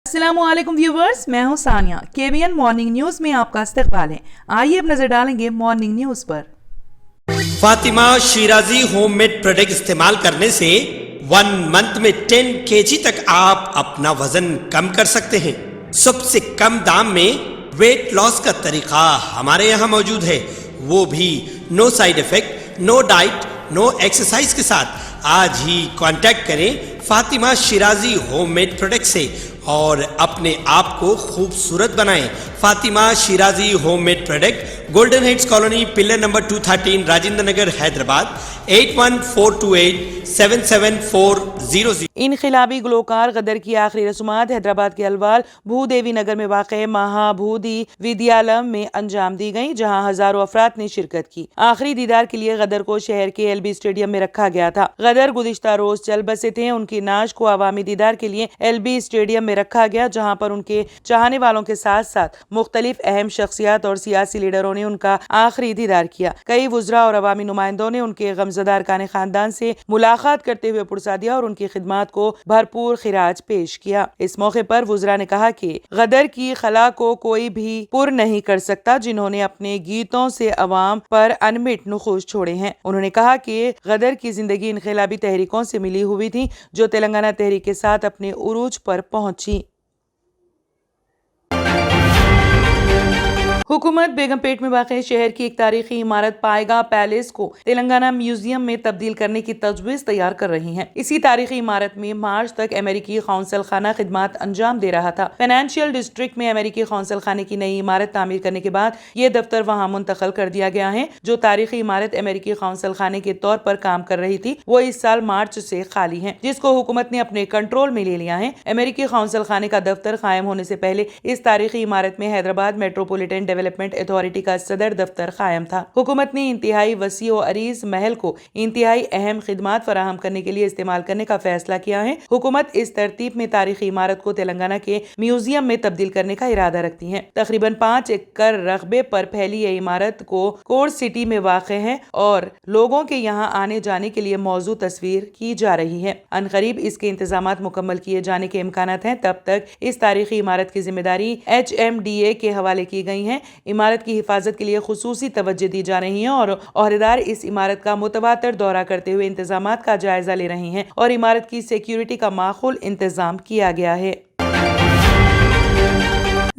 अस्सलाम वालेकुम व्यूवर्स, मैं हूं सानिया। KBN मॉर्निंग न्यूज में आपका इस्तकबाल है। आइए अब नजर डालेंगे मॉर्निंग न्यूज पर। फातिमा शिराजी होममेड प्रोडक्ट इस्तेमाल करने से 1 मंथ में 10 kg तक आप अपना वजन कम कर सकते हैं। सबसे कम दाम में वेट लॉस का तरीका हमारे यहाँ मौजूद है, वो भी no side effect, no diet, no exercise के साथ। आज ही कांटेक्ट करें फातिमा शिराजी होममेड प्रोडक्ट से और अपने आप को खूबसूरत बनाएं। Fatima Shirazi homemade product, golden heads colony, pillar number 213, Rajendra Nagar, Hyderabad 8142877400। इनकलाबी गुलकार गदर की आखिरी रसूमात हैदराबाद के अलवाल भूदेवी नगर में वाक़ महाभूदी विद्यालय में अंजाम दी गई, जहां हजारों अफराद ने शिरकत की। आखिरी दीदार के लिए गदर को शहर के LB स्टेडियम में रखा गया था। गदर गुज़िश्ता रोज चल बसे थे। उनकी नाश को अवामी दीदार के लिए LB स्टेडियम में रखा गया, जहां पर उनके चाहने वालों के साथ साथ मुख्तलिफ अहम शख्सियात और सियासी लीडरों ने उनका आखिरी दीदार किया। कई वुज़रा और अवामी नुमाइंदों ने उनके गमज़दा अरकान खानदान से मुलाकात करते हुए पुरसा दिया और उनकी खिदमात को भरपूर खिराज पेश किया। इस मौके पर वुज़रा ने कहा कि गदर की खला को कोई भी पुर नहीं कर सकता, जिन्होंने अपने गीतों से अवाम पर अनमिट नुखूश छोड़े हैं। उन्होंने कहा कि गदर की जिंदगी इनकलाबी तहरीकों से मिली हुई थी, जो तेलंगाना तहरीक के साथ अपने उरूज पर पहुंची। हुकूमत बेगमपेट में वाक़ शहर की एक तारीखी इमारत पाएगा पैलेस को तेलंगाना म्यूजियम में तब्दील करने की तजवीज़ तैयार कर रही हैं। इसी तारीखी इमारत में मार्च तक अमेरिकी कौंसल खाना खिदमात अंजाम दे रहा था। फाइनेंशियल डिस्ट्रिक्ट में अमेरिकी कौंसल खाने की नई इमारत तामीर करने के बाद ये दफ्तर वहाँ मुंतकिल कर दिया गया है। जो तारीखी इमारत अमेरिकी कौंसल खाने के तौर पर काम कर रही थी, वो इस साल मार्च से खाली है, जिसको हुकूमत ने अपने कंट्रोल में ले लिया है। अमेरिकी कौंसल खाने का दफ्तर कायम होने से पहले इस तारीखी इमारत में हैदराबाद मेट्रोपॉलिटन डेवलपमेंट अथॉरिटी का सदर दफ्तर कायम था। हुकूमत ने इंतहाई वसी और अरीज महल को इंतहाई अहम खिदमात फराहम करने के लिए इस्तेमाल करने का फैसला किया है। हुकूमत इस तरतीब में तारीखी इमारत को तेलंगाना के म्यूजियम में तब्दील करने का इरादा रखती है। तकरीबन 5 एकड़ रकबे पर फैली ये इमारत को कोर सिटी में वाक़ है और लोगों के यहाँ आने जाने के लिए मौजू तस्वीर की जा रही है। अनकरीब इसके इंतजामात मुकम्मल किए जाने के इम्कानात हैं। तब तक इस तारीखी इमारत की जिम्मेदारी HMDA के हवाले की गई है। इमारत की हिफाजत के लिए खुसूसी तवज्जो दी जा रही है और ओहदेदार इस इमारत का मुतवातर दौरा करते हुए इंतजामात का जायजा ले रहे हैं और इमारत की सिक्योरिटी का माकूल इंतजाम किया गया है।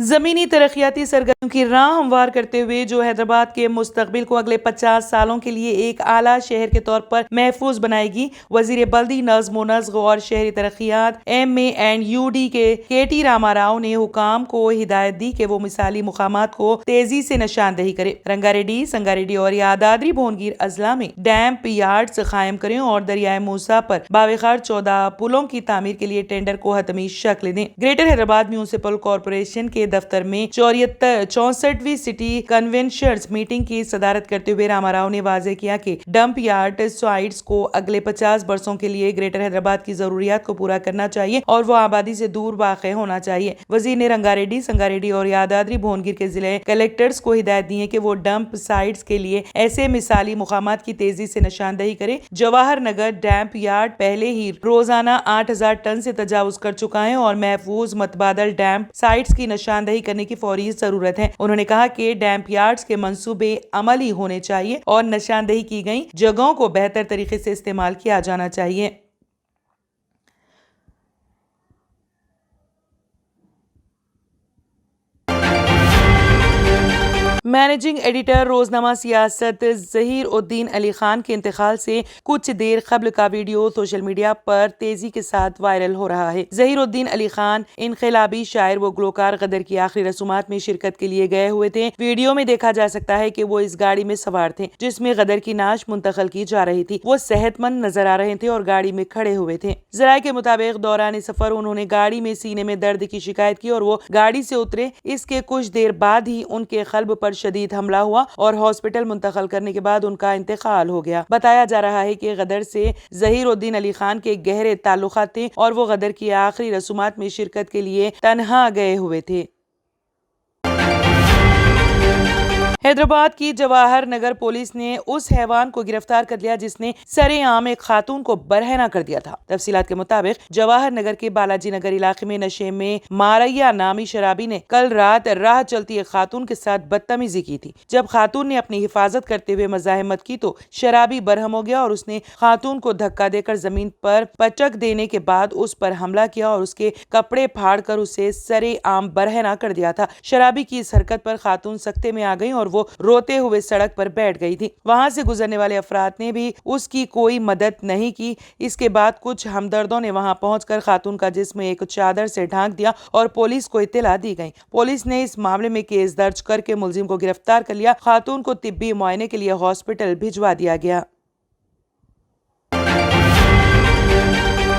जमीनी तरक्याती सरगर्मियों की राह हमवार करते हुए जो हैदराबाद के मुस्तकबिल को अगले 50 सालों के लिए एक आला शहर के तौर पर महफूज बनाएगी, वजीर बल्दी नज़्म व नस्क और शहरी तरक्यात MANUD के KT रामाराव ने हुकाम को हिदायत दी कि वो मिसाली मुकामात को तेजी से निशानदही करे। रंगारेड्डी, संगारेड्डी और यादाद्री भुवनगिर अजला में डैम्प यार्ड्स कायम करें और दरियाए मूसा पर बावखार 14 पुलों की तामीर के लिए टेंडर को हतमी शक्ल दें। ग्रेटर हैदराबाद म्यूनिसिपल कॉरपोरेशन के दफ्तर में 64वीं सिटी कन्वेंशर्स मीटिंग की सदारत करते हुए रामाराव ने वाज़ेह किया कि डंप यार्ड साइट्स को अगले 50 बरसों के लिए ग्रेटर हैदराबाद की जरूरियात को पूरा करना चाहिए और वो आबादी से दूर वाक़ होना चाहिए। वजीर ने रंगारेड्डी, संगारेड्डी और यादाद्री भुवनगिर के जिले कलेक्टर्स को हिदायत दी है कि वो डंप साइट्स के लिए ऐसे मिसाली मुकामात की तेजी से निशानदही करे। जवाहर नगर डैम्प यार्ड पहले ही रोजाना 8000 टन से तजावुज कर चुका है और महफूज मतबादल डैम्प साइट्स की निशानदही करने की फौरी जरूरत है। उन्होंने कहा कि डैम्प यार्ड्स के मंसूबे अमली होने चाहिए और निशानदही की गई जगहों को बेहतर तरीके से इस्तेमाल किया जाना चाहिए। मैनेजिंग एडिटर रोजनामा सियासत ज़हीर उद्दीन अली खान के इंतकाल से कुछ देर कबल का वीडियो सोशल मीडिया पर तेजी के साथ वायरल हो रहा है। ज़हीर उद्दीन अली खान इनकलाबी शायर व गुलकार गदर की आखिरी रसूमात में शिरकत के लिए गए हुए थे। वीडियो में देखा जा सकता है कि वो इस गाड़ी में सवार थे जिसमें गदर की नाश मुंतकिल की जा रही थी। वो सेहतमंद नजर आ रहे थे और गाड़ी में खड़े हुए थे। ज़राए के मुताबिक दौरान सफर उन्होंने गाड़ी में सीने में दर्द की शिकायत की और वो गाड़ी से उतरे। इसके कुछ देर बाद ही उनके कल्ब पर शदीद हमला हुआ और हॉस्पिटल मुंतकिल करने के बाद उनका इंतकाल हो गया। बताया जा रहा है कि गदर से ज़हीर उद्दीन अली खान के गहरे ताल्लुकात थे और वो गदर की आखिरी रसूमात में शिरकत के लिए तन्हा गए हुए थे। حیدرآباد کی جواہر نگر پولیس نے اس حیوان کو گرفتار کر لیا جس نے سرے عام ایک خاتون کو برہنہ کر دیا تھا۔ تفصیلات کے مطابق جواہر نگر کے بالاجی نگر علاقے میں نشے میں ماریا نامی شرابی نے کل رات راہ چلتی ایک خاتون کے ساتھ بدتمیزی کی تھی۔ جب خاتون نے اپنی حفاظت کرتے ہوئے مزاحمت کی تو شرابی برہم ہو گیا اور اس نے خاتون کو دھکا دے کر زمین پر پچک دینے کے بعد اس پر حملہ کیا اور اس کے کپڑے پھاڑ کر اسے سرے عام برہنہ کر دیا تھا۔ شرابی کی اس حرکت پر خاتون سکتے میں آ گئی اور وہ روتے ہوئے سڑک پر بیٹھ گئی تھی۔ وہاں سے گزرنے والے افراد نے بھی اس کی کوئی مدد نہیں کی۔ اس کے بعد کچھ ہمدردوں نے وہاں پہنچ کر خاتون کا جسم ایک چادر سے ڈھانک دیا اور پولیس کو اطلاع دی گئی۔ پولیس نے اس معاملے میں کیس درج کر کے ملزم کو گرفتار کر لیا۔ خاتون کو طبی معائنے کے لیے ہاسپٹل بھجوا دیا گیا۔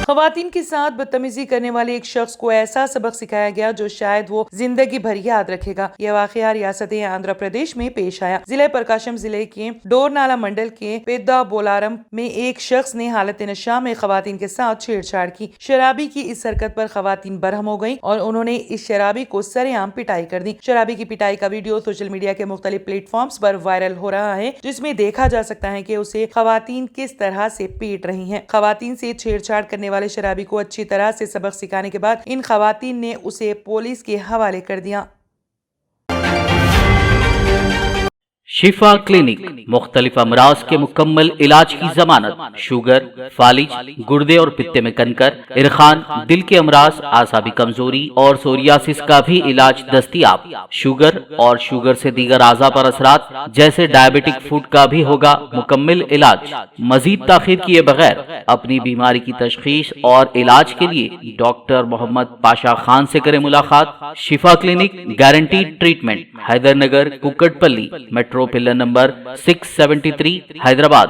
خواتین کے ساتھ بدتمیزی کرنے والے ایک شخص کو ایسا سبق سکھایا گیا جو شاید وہ زندگی بھر یاد رکھے گا۔ یہ واقعہ ریاست آندھرا پردیش میں پیش آیا۔ ضلع پرکاشم ضلع کے ڈورنالا منڈل کے پیدا بولارم میں ایک شخص نے حالت نشہ میں خواتین کے ساتھ چھیڑ چھاڑ کی۔ شرابی کی اس حرکت پر خواتین برہم ہو گئیں اور انہوں نے اس شرابی کو سرے عام پٹائی کر دی۔ شرابی کی پٹائی کا ویڈیو سوشل میڈیا کے مختلف پلیٹ فارمز پر وائرل ہو رہا ہے، جس میں دیکھا جا سکتا ہے کہ اسے خواتین کس طرح سے پیٹ رہی ہیں۔ خواتین سے چھیڑ چھاڑ کرنے والے شرابی کو اچھی طرح سے سبق سکھانے کے بعد ان خواتین نے اسے پولیس کے حوالے کر دیا۔ شفا کلینک مختلف امراض کے مکمل علاج کی ضمانت، شوگر، فالج، گردے اور پتے میں کنکر، ارخان، دل کے امراض، اعصابی کمزوری اور سوریاسس کا بھی علاج دستیاب۔ شوگر اور شوگر سے دیگر اعضاء پر اثرات جیسے ڈائبٹک فوڈ کا بھی ہوگا مکمل علاج۔ مزید تاخیر کیے بغیر اپنی بیماری کی تشخیص اور علاج کے لیے ڈاکٹر محمد پاشا خان سے کریں ملاقات۔ Shifa clinic guaranteed treatment, Hyder Nagar, Kukatpally, metro pillar number 673، Hyderabad.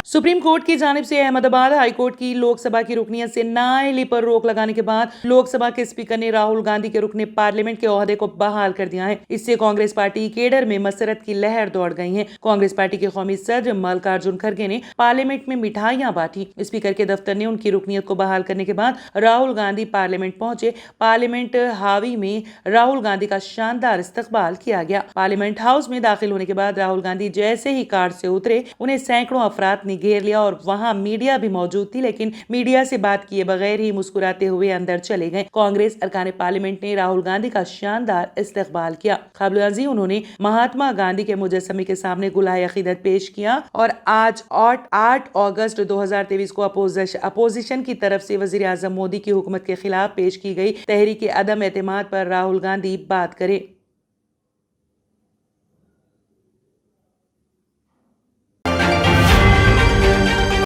Supreme court کی جانب سے احمد آباد ہائی کورٹ کی لوک سبھا کی رکنیت سے نااہلی پر روک لگانے کے بعد لوک سبھا کے اسپیکر نے راہل گاندھی کے رکن پارلیمنٹ کے عہدے کو بحال کر دیا ہے۔ اس سے کانگریس پارٹی کیڈر میں مسرت کی لہر دوڑ گئی ہے۔ کانگریس پارٹی کے قومی صدر ملکارجن کھڑگے نے پارلیمنٹ میں مٹھائیاں بانٹی۔ اسپیکر کے دفتر نے ان کی رکنیت کو بحال کرنے کے بعد راہل گاندھی پارلیمنٹ پہنچے۔ پارلیمنٹ ہاوی میں راہل گاندھی کا شاندار استقبال کیا گیا۔ پارلیمنٹ ہاؤس میں داخل ہونے کے بعد راہل گاندھی جیسے ہی کار سے اترے انہیں سینکڑوں افراد نے گھیر لیا اور وہاں میڈیا بھی موجود تھی، لیکن میڈیا سے بات کیے بغیر ہی مسکراتے ہوئے اندر چلے گئے۔ کانگریس ارکان پارلیمنٹ نے راہل گاندھی کا شاندار استقبال کیا۔ قبل ازیں انہوں نے مہاتما گاندھی کے مجسمے کے سامنے گلہائے عقیدت پیش کیا اور آج 8 اگست 2023 کو اپوزیشن کی طرف سے وزیر اعظم مودی کی حکومت کے خلاف پیش کی گئی تحریک عدم اعتماد پر راہل گاندھی بات کرے۔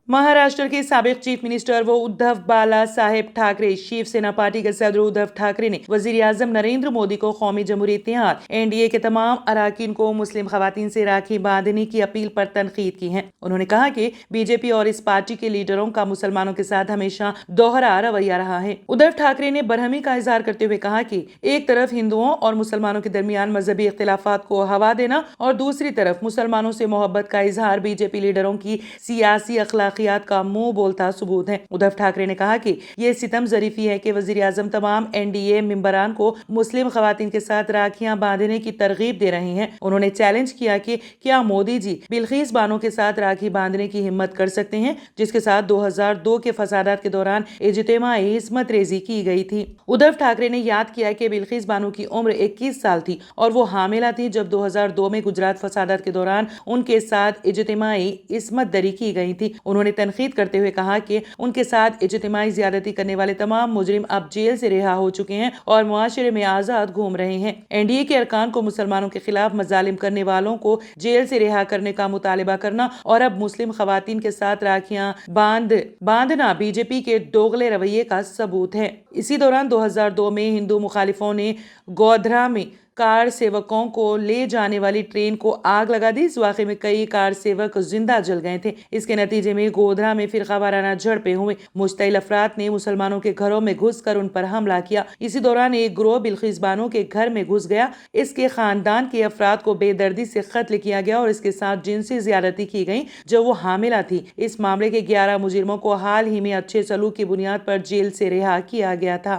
مہاراشٹر کے سابق چیف منسٹر و ادھو بالا صاحب ٹھاکرے شیو سینا پارٹی کے صدر ادھو ٹھاکرے نے وزیر اعظم نریندر مودی کو قومی جمہوری اتحاد (NDA) کے تمام اراکین کو مسلم خواتین سے راکھی باندھنے کی اپیل پر تنقید کی ہے۔ انہوں نے کہا کہ بی جے پی اور اس پارٹی کے لیڈروں کا مسلمانوں کے ساتھ ہمیشہ دوہرا رویہ رہا ہے۔ ادھو ٹھاکرے نے برہمی کا اظہار کرتے ہوئے کہا کہ ایک طرف ہندوؤں اور مسلمانوں کے درمیان مذہبی اختلافات کو ہوا دینا اور دوسری طرف مسلمانوں سے محبت کا اظہار بی جے پی لیڈروں کی سیاسی اخلاقیات کا منہ بولتا ثبوت ہے۔ ادھو ٹھاکرے نے کہا کہ یہ ستم ظریفی ہے کہ وزیر اعظم تمام NDA ممبران کو مسلم خواتین کے ساتھ راکھیاں باندھنے کی ترغیب دے رہے ہیں۔ انہوں نے چیلنج کیا کہ کیا مودی جی بلقیس بانو کے ساتھ راکھی باندھنے کی ہمت کر سکتے ہیں جس کے ساتھ 2002 کے فسادات کے دوران اجتماعی عصمت ریزی کی گئی تھی۔ ادھو ٹھاکرے نے یاد کیا کہ بلقیس بانو کی عمر 21 سال تھی اور وہ حاملہ تھی جب 2002 میں گجرات فسادات کے دوران ان کے ساتھ اجتماعی عصمت دری کی گئی تھی۔ انہوں نے تنقید کرتے ہوئے کہا کہ ان کے ساتھ اجتماعی زیادتی کرنے والے تمام مجرم اب جیل سے رہا ہو چکے ہیں اور معاشرے میں آزاد گھوم رہے ہیں۔ NDA کے ارکان کو مسلمانوں کے خلاف مظالم کرنے والوں کو جیل سے رہا کرنے کا مطالبہ کرنا اور اب مسلم خواتین کے ساتھ راکھیاں باندھنا بی جے پی کے دوغلے رویے کا ثبوت ہے۔ اسی دوران 2002 میں ہندو مخالفوں نے گودھرا میں کار سیوکوں کو لے جانے والی ٹرین کو آگ لگا دی۔ اس واقعے میں کئی کار سیوک زندہ جل گئے تھے۔ اس کے نتیجے میں گودھرا میں فرقہ وارانہ جھڑپیں ہوئے۔ مشتعل افراد نے مسلمانوں کے گھروں میں گھس کر ان پر حملہ کیا۔ اسی دوران ایک گروہ بلقیس بانو کے گھر میں گھس گیا۔ اس کے خاندان کے افراد کو بے دردی سے قتل کیا گیا اور اس کے ساتھ جنسی زیادتی کی گئی جب وہ حاملہ تھی۔ اس معاملے کے 11 مجرموں کو حال ہی میں اچھے سلوک کی بنیاد پر جیل سے رہا کیا گیا تھا۔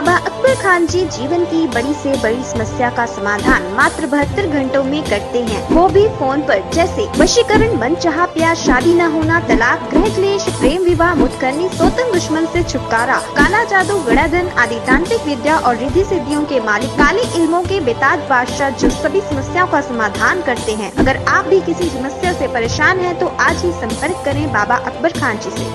बाबा अकबर खान जी जीवन की बड़ी से बड़ी समस्या का समाधान मात्र 72 घंटों में करते हैं, वो भी फोन पर। जैसे वशीकरण, मनचाहा प्यार, शादी न होना, तलाक, ग्रह क्लेश, प्रेम विवाह, मुतकरनी, सौतन दुश्मन से छुटकारा, काला जादू, गड़ाधन आदि तांत्रिक विद्या और रिद्धि सिद्धियों के मालिक काले इल्मों के बेताज बादशाह जो सभी समस्याओं का समाधान करते हैं। अगर आप भी किसी समस्या से परेशान हैं तो आज ही संपर्क करें बाबा अकबर खान जी से।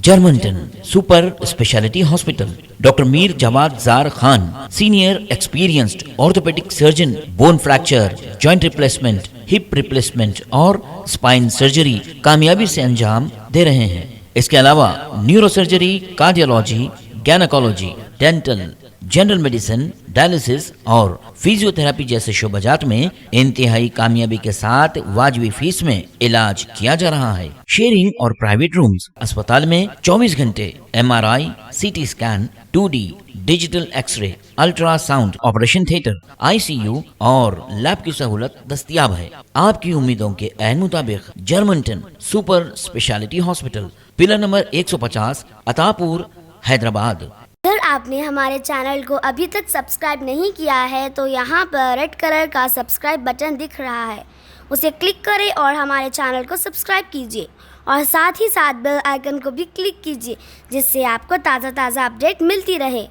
Germanten super speciality hospital, doctor Mir Jawad Zar Khan, senior experienced orthopaedic surgeon, bone fracture, joint replacement, hip replacement और स्पाइन सर्जरी कामयाबी से अंजाम दे रहे हैं। इसके अलावा neuro surgery, cardiology, gynaecology, dental, general medicine, dialysis और फिजियोथेरेपी जैसे शोबाजात में इंतहाई कामयाबी के साथ वाजबी फीस में इलाज किया जा रहा है। शेयरिंग और प्राइवेट रूम्स, अस्पताल में 24 घंटे MRI, CT scan, 2D digital x-ray, ultrasound, operation theatre, ICU और लैब की सहूलत दस्तयाब है। आपकी उम्मीदों के ऐन मुताबिक Germanten super speciality hospital, pillar number 150, Attapur, Hyderabad. अगर आपने हमारे चैनल को अभी तक सब्सक्राइब नहीं किया है तो यहाँ पर रेड कलर का सब्सक्राइब बटन दिख रहा है, उसे क्लिक करें और हमारे चैनल को सब्सक्राइब कीजिए और साथ ही साथ बेल आइकन को भी क्लिक कीजिए, जिससे आपको ताज़ा अपडेट मिलती रहे।